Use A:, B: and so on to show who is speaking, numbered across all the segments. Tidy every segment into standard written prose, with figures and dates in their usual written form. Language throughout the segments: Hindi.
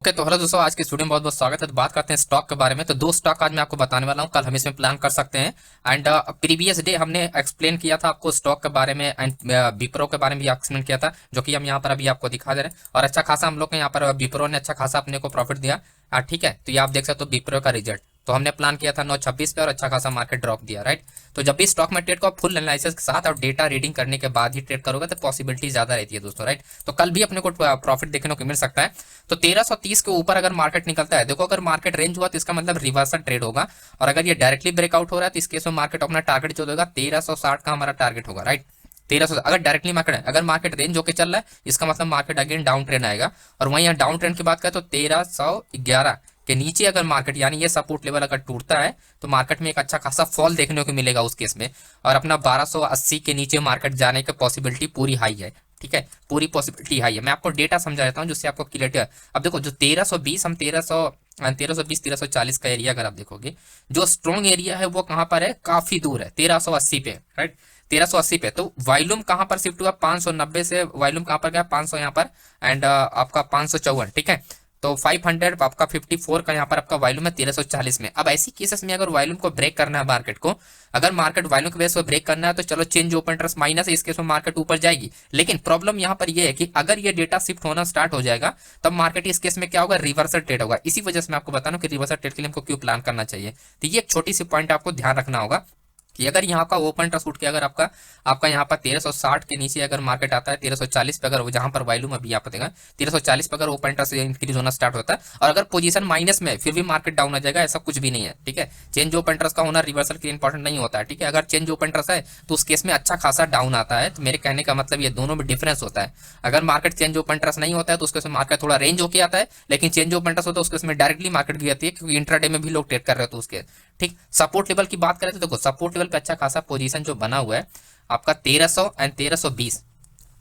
A: ओके तो हेलो दोस्तों, आज के स्टूडियो में बहुत बहुत स्वागत है। तो बात करते हैं स्टॉक के बारे में। तो दो स्टॉक आज मैं आपको बताने वाला हूँ, कल हम इसमें प्लान कर सकते हैं। एंड प्रीवियस डे हमने एक्सप्लेन किया था आपको स्टॉक के बारे में एंड विप्रो के बारे में भी एक्सप्लेन किया था, जो कि हम यहाँ पर अभी आपको दिखा दे रहे हैं। और अच्छा खासा हम लोग के यहाँ पर विप्रो ने अच्छा खासा अपने को प्रॉफिट दिया। ठीक है, तो ये आप देख सकते हो विप्रो का रिजल्ट। तो हमने प्लान किया था 9.26 पे और अच्छा खासा मार्केट ड्रॉप दिया, राइट। तो जब भी स्टॉक में ट्रेड को आप फुल एनालिसिस के साथ और डेटा रीडिंग करने के बाद ही ट्रेड करोगे तो पॉसिबिलिटी ज्यादा रहती है दोस्तों, राइट। तो कल भी अपने को प्रॉफिट देखने को मिल सकता है। तो 1330 के ऊपर अगर मार्केट निकलता है, देखो अगर मार्केट रेंज हुआ तो इसका मतलब रिवर्सल ट्रेड होगा। और अगर ये डायरेक्टली ब्रेकआउट हो रहा है तो इस केस में मार्केट अपना टारगेट जो देगा 1360 का हमारा टारगेट होगा, राइट। 1300 अगर डायरेक्टली मार्केट है, अगर मार्केट रेंज होकर चल रहा है इसका मतलब मार्केट अगेन डाउन ट्रेंड आएगा। और वहीं यहाँ डाउन ट्रेंड की बात करें तो 1311 के नीचे अगर मार्केट यानी ये सपोर्ट लेवल अगर टूटता है तो मार्केट में एक अच्छा खासा फॉल देखने को मिलेगा उस केस में। और अपना 1280 के नीचे मार्केट जाने की पॉसिबिलिटी पूरी हाई है, ठीक है, पूरी पॉसिबिलिटी हाई है। मैं आपको डेटा समझा देता हूँ जिससे आपको क्लियर है। अब देखो जो 1320 हम 1320 1340 का एरिया अगर आप देखोगे, जो स्ट्रॉन्ग एरिया है वो कहाँ पर है, काफी दूर है 1380 पे, राइट। 1380 पे तो वॉल्यूम कहाँ पर शिफ्ट हुआ, 590 से वॉल्यूम कहाँ पर गया, 500 यहाँ पर। एंड आपका 554, ठीक है। तो 500 आपका 54 का यहाँ पर आपका वॉल्यूम है 1340 में। अब ऐसी केसेस में अगर वॉल्यूम को ब्रेक करना है मार्केट को, अगर मार्केट वॉल्यूम के बेस पर ब्रेक करना है तो चलो चेंज ओपन इंटरेस्ट माइनस है, इस केस में मार्केट ऊपर जाएगी। लेकिन प्रॉब्लम यहाँ पर यह है कि अगर ये डेटा शिफ्ट होना स्टार्ट हो जाएगा तब मार्केट इस केस में क्या होगा, रिवर्सल ट्रेड होगा। इसी वजह से मैं आपको बता रहा हूँ कि रिवर्सल ट्रेड के लिए हमको क्यों प्लान करना चाहिए। तो ये एक छोटी सी पॉइंट आपको ध्यान रखना होगा कि अगर यहाँ का ओपन इंटरेस्ट उठ के अगर आपका आपका यहाँ पर 1360 के नीचे अगर मार्केट आता है 1340 पे, अगर जहां पर वॉल्यूम अभी आप देगा 1340 पे अगर ओपन इंटरेस्ट इंक्रीज होना स्टार्ट होता है और अगर पोजीशन माइनस में फिर भी मार्केट डाउन आ जाएगा, ऐसा कुछ भी नहीं है, ठीक है। चेंज ओपन इंटरेस्ट का होना रिवर्सल के लिए इंपॉर्टेंट नहीं होता है, ठीक है। अगर चेंज ओपन इंटरेस्ट है तो उस केस में अच्छा खासा डाउन आता है। तो मेरे कहने का मतलब ये दोनों में डिफरेंस होता है। अगर मार्केट चेंज ओपन इंटरेस्ट नहीं होता है तो उसके उसमें मार्केट थोड़ा रेंज होकर आता है, लेकिन चेंज ओपन इंटरेस्ट होता है उसके उसमें डायरेक्टली मार्केट गिर जाती है, क्योंकि इंट्राडे में भी लोग ट्रेड कर रहे होते हैं उसके, ठीक। सपोर्ट लेवल की बात करें तो देखो सपोर्ट लेवल पे अच्छा खासा पोजीशन जो बना हुआ है आपका 1300 एंड 1320,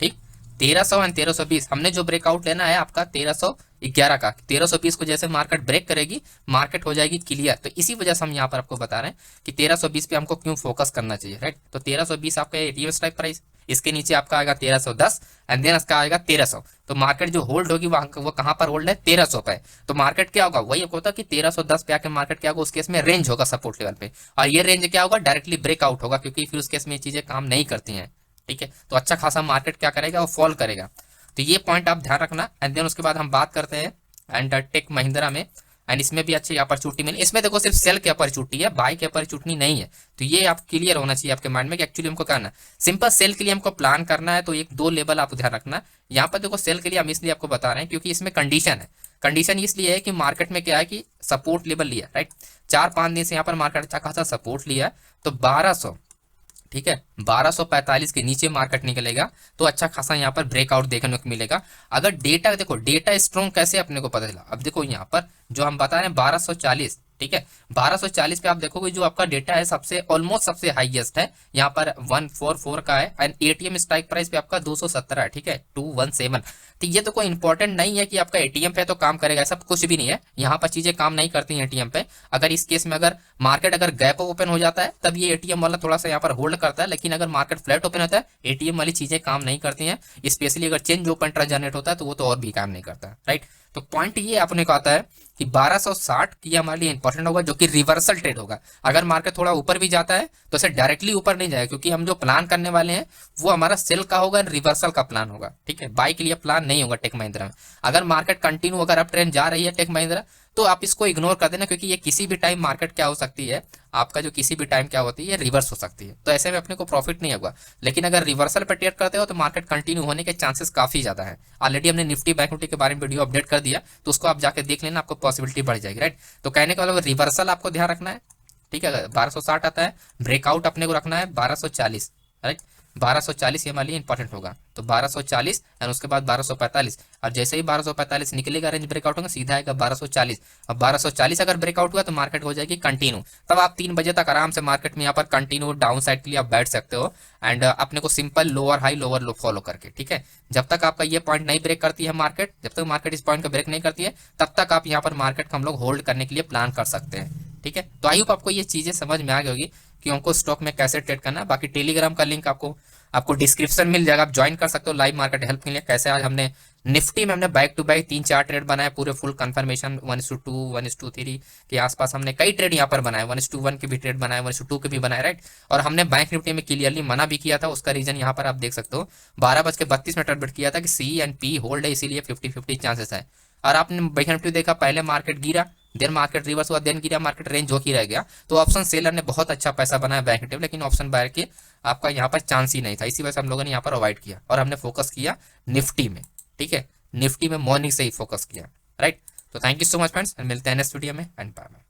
A: ठीक। 1300 एंड 1320 हमने जो ब्रेकआउट लेना है आपका 1311 का, 1320 को जैसे मार्केट ब्रेक करेगी मार्केट हो जाएगी क्लियर। तो इसी वजह से हम यहाँ पर आपको बता रहे हैं कि 1320 पे हमको क्यों फोकस करना चाहिए, राइट। तो 1320 आपका एटीएम स्ट्राइक प्राइस, इसके नीचे आपका आएगा 1310 एंड देन इसका आएगा 1300। तो मार्केट जो होल्ड होगी वो कहां पर होल्ड है, 1300 पे। तो मार्केट क्या होगा, वही होता है कि 1310 पे आके मार्केट क्या होगा, उस केस में रेंज होगा सपोर्ट लेवल पे। और ये रेंज क्या होगा, डायरेक्टली ब्रेकआउट होगा, क्योंकि फिर उस केस में ये चीजें काम नहीं करती हैं, ठीक है। तो अच्छा खासा मार्केट क्या करेगा, वो फॉल करेगा। तो ये पॉइंट आप ध्यान रखना। एंड देन उसके बाद हम बात करते हैं एंड टेक महिंद्रा में। एंड इसमें भी अच्छी अपॉर्चुनिटी मिली। इसमें देखो सिर्फ सेल की अपॉर्चुनिटी है, बाय की अपॉर्चुनिटी नहीं है। तो ये आप क्लियर होना चाहिए आपके माइंड में कि एक्चुअली हमको करना सिंपल सेल के लिए हमको प्लान करना है। तो एक दो लेवल आप ध्यान रखना। यहाँ पर देखो सेल के लिए हम इसलिए आपको बता रहे हैं क्योंकि इसमें कंडीशन है। कंडीशन इसलिए है कि मार्केट में क्या है कि सपोर्ट लेवल लिया, राइट। 4-5 दिन से यहाँ पर मार्केट अच्छा खासा सपोर्ट लिया, तो 1200, ठीक है, 1245 के नीचे मार्केट निकलेगा तो अच्छा खासा यहाँ पर ब्रेकआउट देखने को मिलेगा। अगर डेटा देखो, डेटा स्ट्रॉन्ग कैसे अपने को पता चला। अब देखो यहाँ पर जो हम बता रहे हैं 1240, ठीक है, 1240 पे आप देखोगे जो आपका डेटा है सबसे ऑलमोस्ट सबसे हाईएस्ट है, यहाँ पर 144 का है। एंड एटीएम स्ट्राइक प्राइस पे आपका 217 है, ठीक है, 217। तो ये तो कोई इंपॉर्टेंट नहीं है कि आपका एटीएम पे तो काम करेगा, ऐसा कुछ भी नहीं है। यहाँ पर चीजें काम नहीं करती हैं एटीएम पे। अगर इस केस में अगर मार्केट अगर गैप ओपन हो जाता है तब ये एटीएम वाला थोड़ा सा यहाँ पर होल्ड करता है, लेकिन अगर मार्केट फ्लैट ओपन होता है एटीएम वाली चीजें काम नहीं करती हैं। स्पेशली अगर चेंज ओपन ट्रेड जनरेट होता है तो वो तो और भी काम नहीं करता, राइट। तो पॉइंट ये अपने को आता है कि 1260 की हमारे लिए इंपॉर्टेंट होगा, जो कि रिवर्सल ट्रेड होगा। अगर मार्केट थोड़ा ऊपर भी जाता है तो इसे डायरेक्टली ऊपर नहीं जाएगा, क्योंकि हम जो प्लान करने वाले हैं वो हमारा सेल का होगा, रिवर्सल का प्लान होगा, ठीक है। बाय के लिए प्लान नहीं होगा टेक महिंद्रा में। अगर मार्केट कंटिन्यू अगर अप ट्रेंड जा रही है टेक महिंद्रा तो आप इसको इग्नोर कर देना, क्योंकि ये किसी भी टाइम मार्केट क्या हो सकती है, आपका जो किसी भी टाइम क्या होती है रिवर्स हो सकती है। तो ऐसे में अपने को प्रॉफिट नहीं होगा। लेकिन अगर रिवर्सल पर ट्रेड करते हो तो मार्केट कंटिन्यू होने के चांसेस काफी ज्यादा है। ऑलरेडी हमने निफ्टी बैंक निफ्टी के बारे में वीडियो अपडेट कर दिया, तो उसको आप जाकर देख लेना, आपको पॉसिबिलिटी बढ़ जाएगी, राइट। तो कहने का मतलब रिवर्सल आपको ध्यान रखना है, ठीक है। 1260 आता है, ब्रेकआउट अपने को रखना है 1240, राइट। 1240 ये हमारे लिए इंपॉर्टेंट होगा। तो 1240 एंड उसके बाद 1245, और जैसे ही 1245 निकलेगा रेंज ब्रेकआउट होगा सीधा आएगा 1240। और 1240 अगर ब्रेकआउट हुआ तो मार्केट हो जाएगी कंटिन्यू। तब आप 3 बजे तक आराम से मार्केट में यहाँ पर कंटिन्यू डाउन साइड के लिए आप बैठ सकते हो। एंड अपने को सिंपल लोअर हाई लोअर लो फॉलो करके, ठीक है। जब तक आपका ये पॉइंट नहीं ब्रेक करती है मार्केट, जब तक मार्केट इस पॉइंट को ब्रेक नहीं करती है तब तक आप यहाँ पर मार्केट को हम लोग होल्ड करने के लिए प्लान कर सकते हैं, ठीक है। तो आई होप आपको ये चीजें समझ में आ गई होगी कि हमको स्टॉक में कैसे ट्रेड करना है। बाकी टेलीग्राम का लिंक आपको आपको डिस्क्रिप्शन मिल जाएगा, आप ज्वाइन कर सकते हो लाइव मार्केट हेल्प के लिए। कैसे आज हमने निफ्टी में हमने बैक टू बैक 3-4 ट्रेड बनाए, पूरे फुल कंफर्मेशन 1:2 1:3 के आसपास हमने कई ट्रेड यहाँ पर बनाए, 1:1 के भी ट्रेड बनाए, 1:2 के भी बनाए, राइट। और हमने बैंक निफ्टी में क्लियरली मना भी किया था, उसका रीजन यहाँ पर आप देख सकते हो, 12:32 एडमिट किया था कि सी एंड पी होल्ड है, इसीलिए 50-50 चांसेस है। और आपने बैंक निफ्टी देखा, पहले मार्केट गिरा, देन मार्केट रिवर्स हुआ, देन गिरा, मार्केट रेंज होकर रह गया। तो ऑप्शन सेलर ने बहुत अच्छा पैसा बनाया बैंक निफ्टी में, लेकिन ऑप्शन बायर के आपका यहाँ पर चांस ही नहीं था, इसी वजह से हम लोगों ने यहाँ पर अवॉइड किया और हमने फोकस किया निफ्टी में, ठीक है। निफ्टी में मॉर्निंग से ही फोकस किया, राइट। तो thank you so much friends, मिलते हैं नेक्स्ट वीडियो में, एंड बाय।